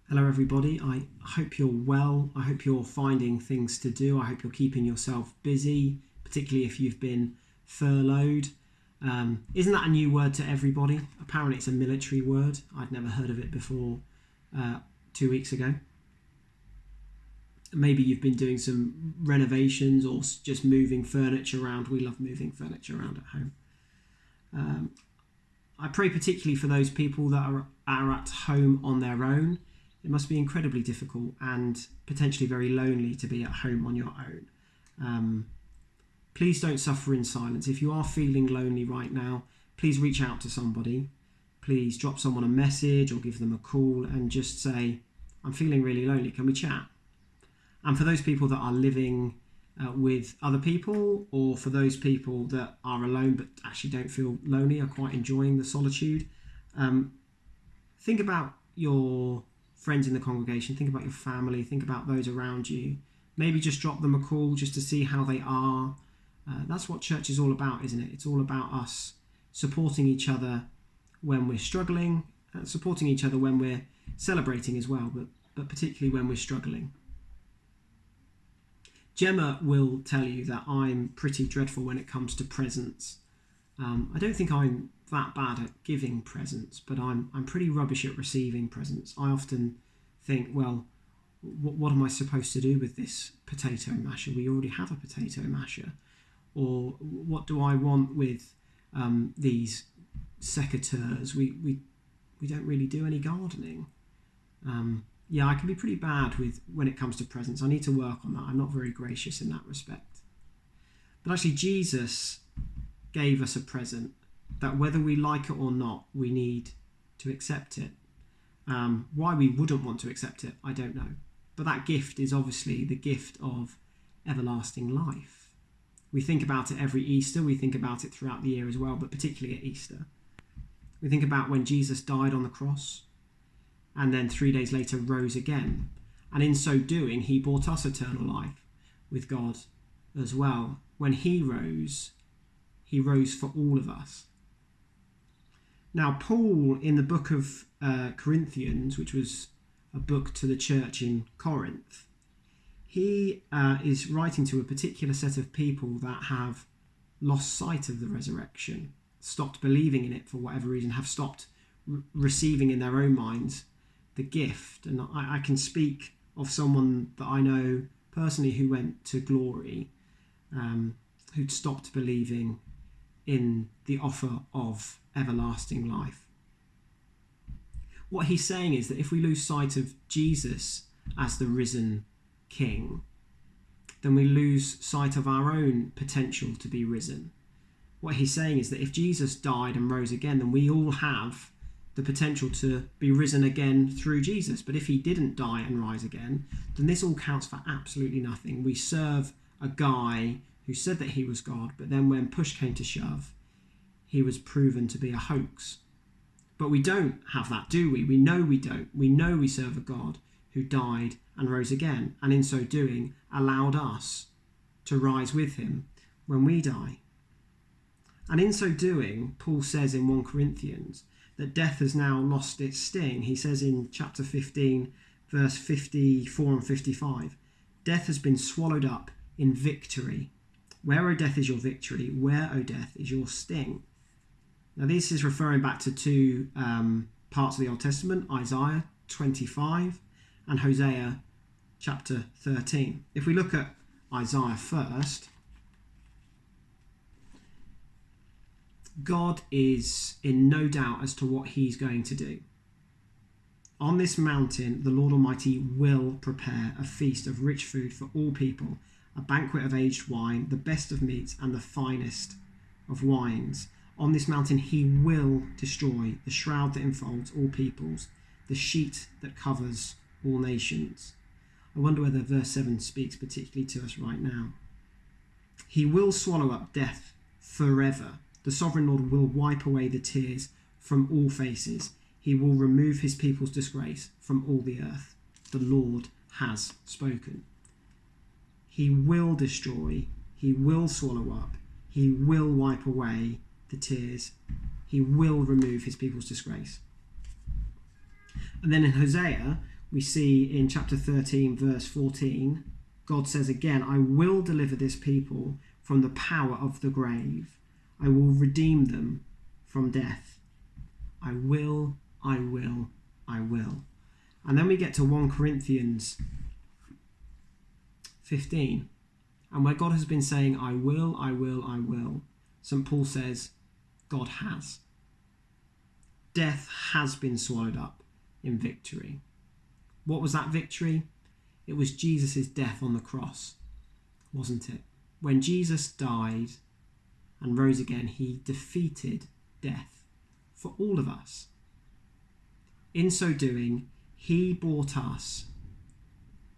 Hello everybody, I hope you're well. I hope you're finding things to do. I hope you're keeping yourself busy, particularly if you've been furloughed. Isn't that a new word to everybody? Apparently it's a military word. I'd never heard of it before 2 weeks ago. Maybe you've been doing some renovations or just moving furniture around. We love moving furniture around at home. I pray particularly for those people that are at home on their own. It must be incredibly difficult and potentially very lonely to be at home on your own. Please don't suffer in silence. If you are feeling lonely right now, please reach out to somebody. Please drop someone a message or give them a call and just say, I'm feeling really lonely, can we chat? And for those people that are living with other people, or for those people that are alone but actually don't feel lonely, are quite enjoying the solitude, think about your friends in the congregation, think about your family, think about those around you. Maybe just drop them a call just to see how they are. That's what church is all about, isn't it? It's all about us supporting each other when we're struggling, supporting each other when we're celebrating as well, but particularly when we're struggling. Gemma will tell you that I'm pretty dreadful when it comes to presents. I don't think I'm that bad at giving presents, but I'm pretty rubbish at receiving presents. I often think, well, what am I supposed to do with this potato masher? We already have a potato masher. Or what do I want with these secateurs? We don't really do any gardening. I can be pretty bad when it comes to presents. I need to work on that. I'm not very gracious in that respect. But actually, Jesus gave us a present that whether we like it or not, we need to accept it. Why we wouldn't want to accept it, I don't know. But that gift is obviously the gift of everlasting life. We think about it every Easter. We think about it throughout the year as well, but particularly at Easter. We think about when Jesus died on the cross and then 3 days later rose again. And in so doing, he brought us eternal life with God as well. When he rose for all of us. Now, Paul, in the book of Corinthians, which was a book to the church in Corinth, he is writing to a particular set of people that have lost sight of the resurrection, stopped believing in it for whatever reason, have stopped receiving in their own minds the gift. And I can speak of someone that I know personally who went to glory, who'd stopped believing in the offer of everlasting life. What he's saying is that if we lose sight of Jesus as the risen King, then we lose sight of our own potential to be risen. What he's saying is that if Jesus died and rose again, then we all have the potential to be risen again through Jesus. But if he didn't die and rise again, then this all counts for absolutely nothing. We serve a guy who said that he was God, but then when push came to shove, he was proven to be a hoax. But we don't have that, do we? We know we don't. We know we serve a God who died and rose again, and in so doing allowed us to rise with him when we die. And in so doing, Paul says in 1 Corinthians that death has now lost its sting. He says in chapter 15, verse 54 and 55, death has been swallowed up in victory. Where, O death, is your victory? Where, O death, is your sting? Now, this is referring back to two parts of the Old Testament, Isaiah 25 and Hosea chapter 13. If we look at Isaiah first, God is in no doubt as to what he's going to do. On this mountain, the Lord Almighty will prepare a feast of rich food for all people, a banquet of aged wine, the best of meats and the finest of wines. On this mountain he will destroy the shroud that enfolds all peoples, the sheet that covers all nations. I wonder whether verse 7 speaks particularly to us right now. He will swallow up death forever. The sovereign Lord will wipe away the tears from all faces. He will remove his people's disgrace from all the earth. The Lord has spoken. He will destroy, he will swallow up, he will wipe away the tears, he will remove his people's disgrace. And then in Hosea, we see in chapter 13, verse 14, God says again, I will deliver this people from the power of the grave. I will redeem them from death. I will, I will, I will. And then we get to 1 Corinthians 15. And where God has been saying, I will, I will, I will, St. Paul says, God has. Death has been swallowed up in victory. What was that victory? It was Jesus' death on the cross, wasn't it? When Jesus died and rose again, he defeated death for all of us. In so doing, he bought us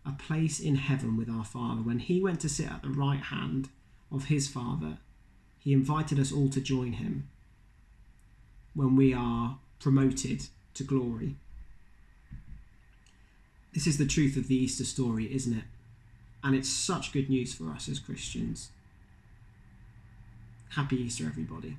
a place in heaven with our Father. When he went to sit at the right hand of his Father, he invited us all to join him when we are promoted to glory. This is the truth of the Easter story, isn't it? And it's such good news for us as Christians. Happy Easter, everybody.